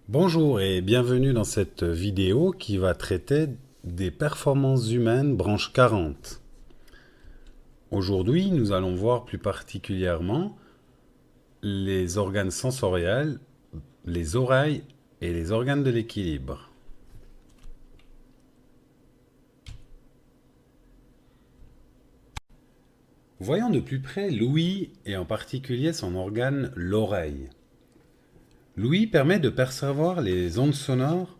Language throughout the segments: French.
Bonjour et bienvenue dans cette vidéo qui va traiter des performances humaines branche 40. Aujourd'hui, nous allons voir plus particulièrement les organes sensoriels, les oreilles et les organes de l'équilibre. Voyons de plus près l'ouïe et en particulier son organe, l'oreille. L'ouïe permet de percevoir les ondes sonores.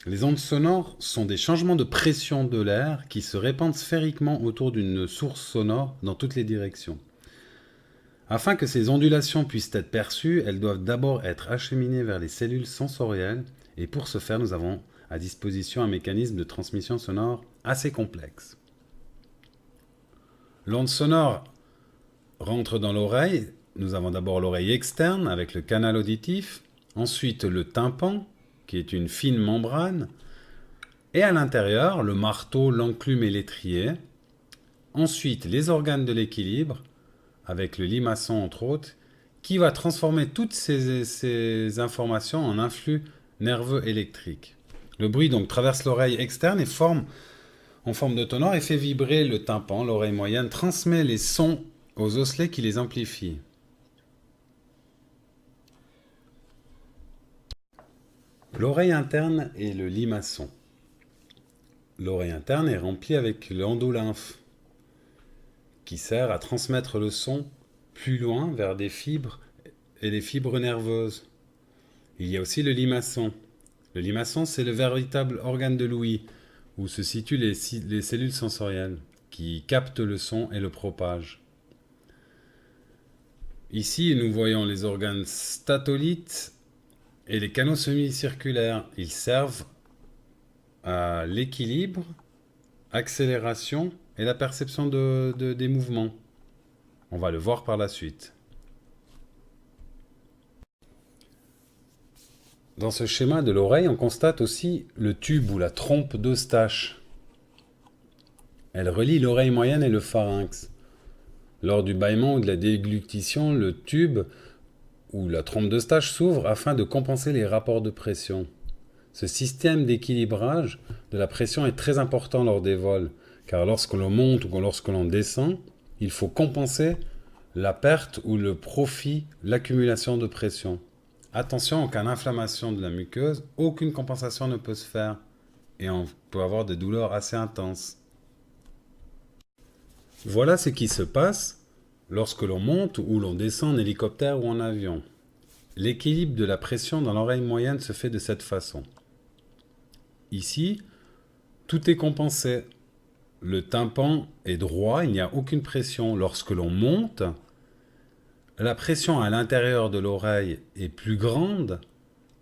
Les ondes sonores sont des changements de pression de l'air qui se répandent sphériquement autour d'une source sonore dans toutes les directions. Afin que ces ondulations puissent être perçues, elles doivent d'abord être acheminées vers les cellules sensorielles et pour ce faire, nous avons à disposition un mécanisme de transmission sonore assez complexe. L'onde sonore rentre dans l'oreille. Nous avons d'abord l'oreille externe avec le canal auditif, ensuite le tympan qui est une fine membrane, et à l'intérieur, le marteau, l'enclume et l'étrier. Ensuite, les organes de l'équilibre, avec le limaçon entre autres, qui va transformer toutes ces informations en un flux nerveux électrique. Le bruit donc traverse l'oreille externe et forme en forme de tonneau et fait vibrer le tympan. L'oreille moyenne transmet les sons aux osselets qui les amplifient. L'oreille interne est le limaçon. L'oreille interne est remplie avec l'endolymphe, qui sert à transmettre le son plus loin vers des fibres et les fibres nerveuses. Il y a aussi le limaçon. Le limaçon, c'est le véritable organe de l'ouïe, où se situent les cellules sensorielles, qui captent le son et le propagent. Ici, nous voyons les organes statolites et les canaux semi-circulaires. Ils servent à l'équilibre, accélération et la perception des mouvements. On va le voir par la suite. Dans ce schéma de l'oreille, on constate aussi le tube ou la trompe d'Eustache. Elle relie l'oreille moyenne et le pharynx. Lors du bâillement ou de la déglutition, le tube ou la trompe d'Eustache s'ouvre afin de compenser les rapports de pression. Ce système d'équilibrage de la pression est très important lors des vols, car lorsque l'on monte ou lorsque l'on descend, il faut compenser la perte ou le profit, l'accumulation de pression. Attention, en cas d'inflammation de la muqueuse, aucune compensation ne peut se faire et on peut avoir des douleurs assez intenses. Voilà ce qui se passe lorsque l'on monte ou l'on descend en hélicoptère ou en avion. L'équilibre de la pression dans l'oreille moyenne se fait de cette façon. Ici, tout est compensé. Le tympan est droit, il n'y a aucune pression. Lorsque l'on monte, la pression à l'intérieur de l'oreille est plus grande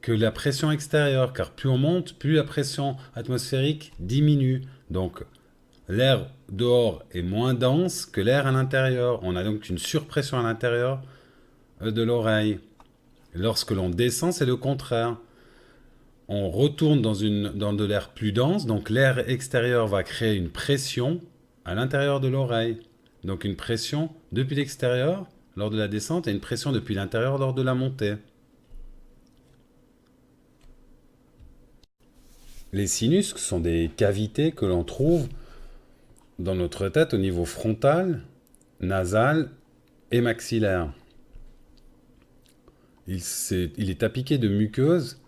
que la pression extérieure, car plus on monte, plus la pression atmosphérique diminue. Donc, l'air dehors est moins dense que l'air à l'intérieur. On a donc une surpression à l'intérieur de l'oreille. Lorsque l'on descend, c'est le contraire. On retourne dans de l'air plus dense, donc l'air extérieur va créer une pression à l'intérieur de l'oreille. Donc une pression depuis l'extérieur lors de la descente et une pression depuis l'intérieur lors de la montée. Les sinus sont des cavités que l'on trouve dans notre tête au niveau frontal, nasal et maxillaire. Il est tapissé de muqueuses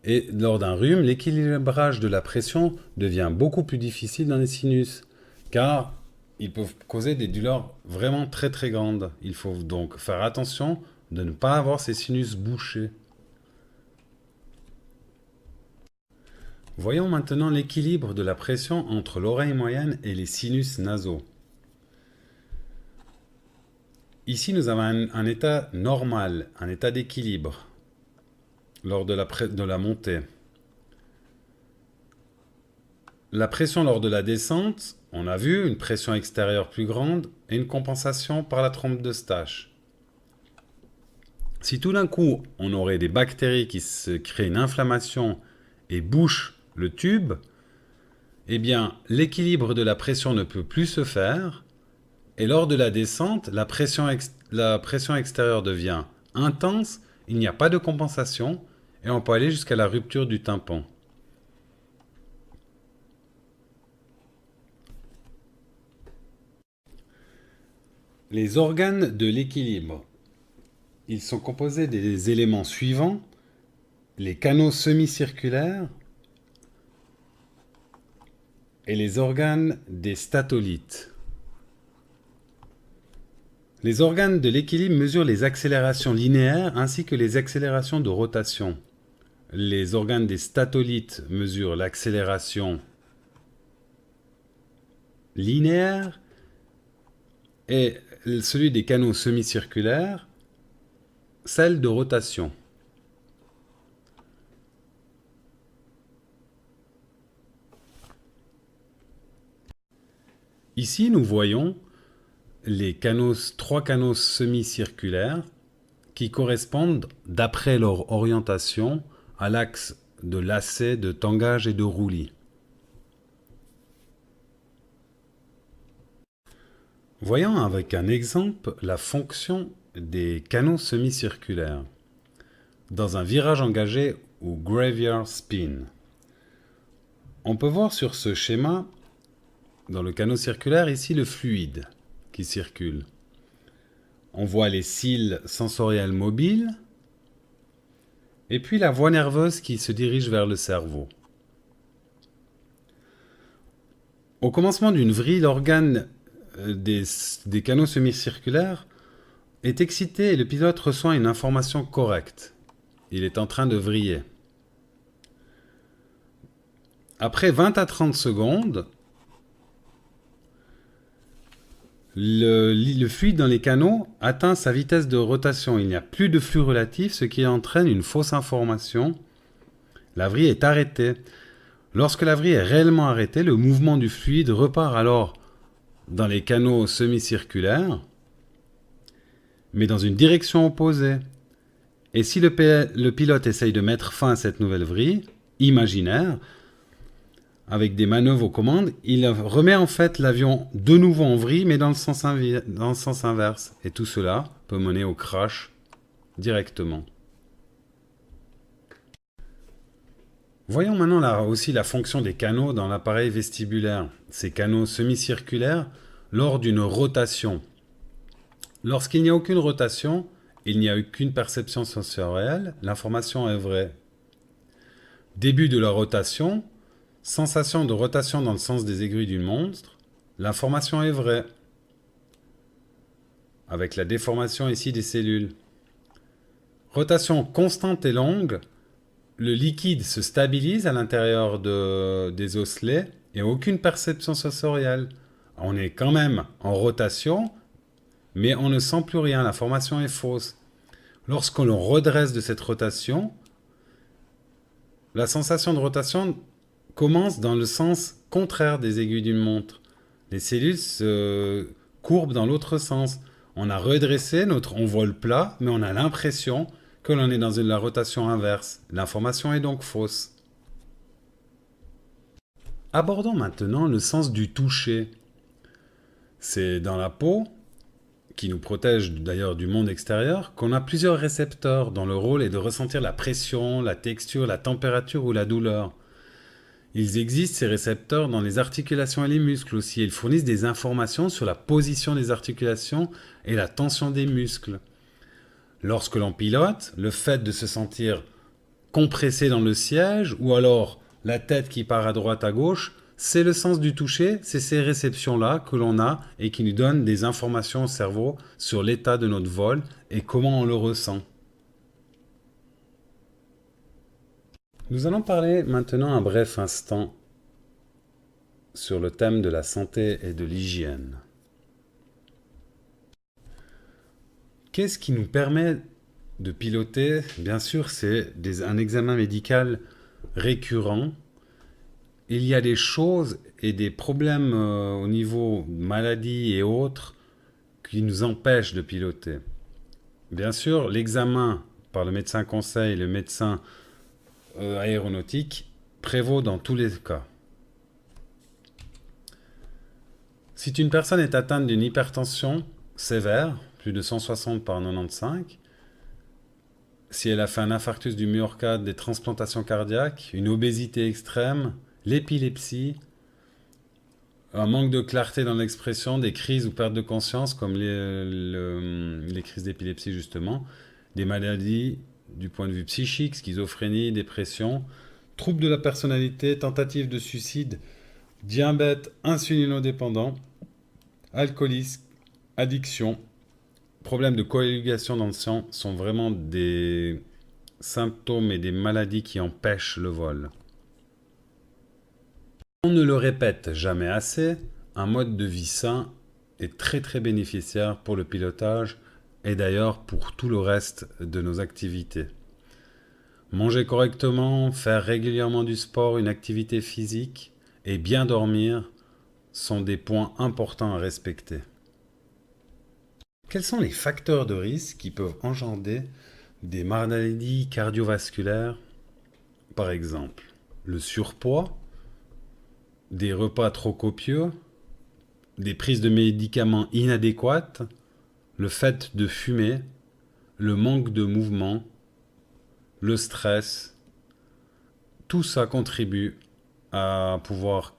et lors d'un rhume, l'équilibrage de la pression devient beaucoup plus difficile dans les sinus car ils peuvent causer des douleurs vraiment très très grandes. Il faut donc faire attention de ne pas avoir ces sinus bouchés. Voyons maintenant l'équilibre de la pression entre l'oreille moyenne et les sinus nasaux. Ici, nous avons un état normal, un état d'équilibre lors de la montée. La pression lors de la descente, on a vu une pression extérieure plus grande et une compensation par la trompe d'Eustache. Si tout d'un coup, on aurait des bactéries qui se créent une inflammation et bouchent le tube, eh bien, l'équilibre de la pression ne peut plus se faire. Et lors de la descente, la pression extérieure devient intense, il n'y a pas de compensation, et on peut aller jusqu'à la rupture du tympan. Les organes de l'équilibre. Ils sont composés des éléments suivants: les canaux semi-circulaires et les organes des statolites. Les organes de l'équilibre mesurent les accélérations linéaires ainsi que les accélérations de rotation. Les organes des statolites mesurent l'accélération linéaire et celui des canaux semi-circulaires, celle de rotation. Ici, nous voyons trois canaux semi-circulaires qui correspondent, d'après leur orientation, à l'axe de lacet, de tangage et de roulis. Voyons avec un exemple la fonction des canaux semi-circulaires dans un virage engagé ou graveyard spin. On peut voir sur ce schéma, dans le canot circulaire, ici le fluide qui circule. On voit les cils sensoriels mobiles et puis la voie nerveuse qui se dirige vers le cerveau. Au commencement d'une vrille, l'organe des canaux semi-circulaires est excité et le pilote reçoit une information correcte. Il est en train de vriller. Après 20 à 30 secondes, le fluide dans les canaux atteint sa vitesse de rotation. Il n'y a plus de flux relatif, ce qui entraîne une fausse information. La vrille est arrêtée. Lorsque la vrille est réellement arrêtée, le mouvement du fluide repart alors dans les canaux semi-circulaires, mais dans une direction opposée. Et si le pilote essaye de mettre fin à cette nouvelle vrille imaginaire, avec des manœuvres aux commandes, il remet en fait l'avion de nouveau en vrille, mais dans le sens inverse. Et tout cela peut mener au crash directement. Voyons maintenant aussi la fonction des canaux dans l'appareil vestibulaire. Ces canaux semi-circulaires lors d'une rotation. Lorsqu'il n'y a aucune rotation, il n'y a aucune perception sensorielle, l'information est vraie. Début de la rotation, sensation de rotation dans le sens des aiguilles d'une montre, l'information est vraie. Avec la déformation ici des cellules. Rotation constante et longue, le liquide se stabilise à l'intérieur des osselets et aucune perception sensorielle. On est quand même en rotation, mais on ne sent plus rien, l'information est fausse. Lorsque l'on redresse de cette rotation, la sensation de rotation commence dans le sens contraire des aiguilles d'une montre. Les cellules se courbent dans l'autre sens. On a redressé, on vole plat, mais on a l'impression que l'on est dans la rotation inverse. L'information est donc fausse. Abordons maintenant le sens du toucher. C'est dans la peau, qui nous protège d'ailleurs du monde extérieur, qu'on a plusieurs récepteurs dont le rôle est de ressentir la pression, la texture, la température ou la douleur. Ils existent, ces récepteurs, dans les articulations et les muscles aussi. Ils fournissent des informations sur la position des articulations et la tension des muscles. Lorsque l'on pilote, le fait de se sentir compressé dans le siège ou alors la tête qui part à droite à gauche, c'est le sens du toucher, c'est ces réceptions-là que l'on a et qui nous donnent des informations au cerveau sur l'état de notre vol et comment on le ressent. Nous allons parler maintenant un bref instant sur le thème de la santé et de l'hygiène. Qu'est-ce qui nous permet de piloter? Bien sûr, c'est un examen médical récurrent. Il y a des choses et des problèmes au niveau maladie et autres qui nous empêchent de piloter. Bien sûr, l'examen par le médecin conseil, le médecin aéronautique, prévaut dans tous les cas. Si une personne est atteinte d'une hypertension sévère, plus de 160 par 95, si elle a fait un infarctus du myocarde, des transplantations cardiaques, une obésité extrême, l'épilepsie, un manque de clarté dans l'expression, des crises ou pertes de conscience, comme les crises d'épilepsie justement, des maladies du point de vue psychique, schizophrénie, dépression, troubles de la personnalité, tentative de suicide, diabète insulinodépendant, alcoolisme, addiction, problèmes de coagulation dans le sang sont vraiment des symptômes et des maladies qui empêchent le vol. On ne le répète jamais assez, un mode de vie sain est très très bénéficiaire pour le pilotage et d'ailleurs pour tout le reste de nos activités. Manger correctement, faire régulièrement du sport, une activité physique et bien dormir sont des points importants à respecter. Quels sont les facteurs de risque qui peuvent engendrer des maladies cardiovasculaires? Par exemple, le surpoids, des repas trop copieux, des prises de médicaments inadéquates, le fait de fumer, le manque de mouvement, le stress, tout ça contribue à pouvoir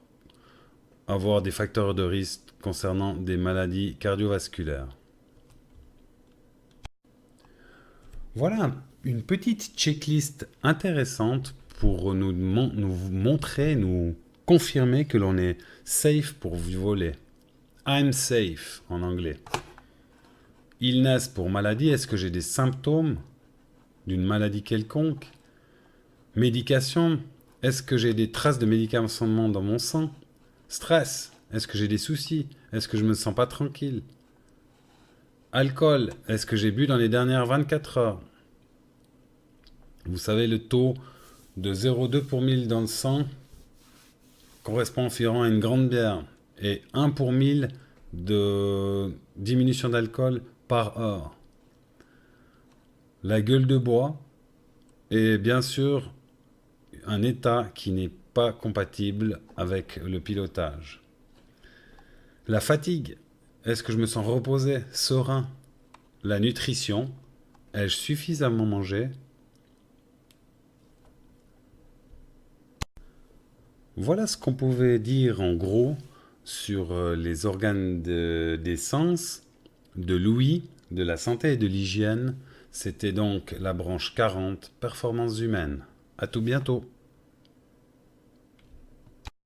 avoir des facteurs de risque concernant des maladies cardiovasculaires. Voilà une petite checklist intéressante pour nous montrer, nous confirmer que l'on est safe pour voler. I'm safe en anglais. Illness pour maladie, est-ce que j'ai des symptômes d'une maladie quelconque? Médication, est-ce que j'ai des traces de médicaments dans mon sang? Stress, est-ce que j'ai des soucis? Est-ce que je me sens pas tranquille? Alcool, est-ce que j'ai bu dans les dernières 24 heures? Vous savez, le taux de 0,2 pour 1000 dans le sang correspond environ à une grande bière et 1 pour 1000 de diminution d'alcool par heure. La gueule de bois est bien sûr un état qui n'est pas compatible avec le pilotage. La fatigue, est-ce que je me sens reposé, serein? La nutrition, ai-je suffisamment mangé? Voilà ce qu'on pouvait dire en gros sur les organes des sens, de l'ouïe, de la santé et de l'hygiène. C'était donc la branche 40, performances humaines. À tout bientôt.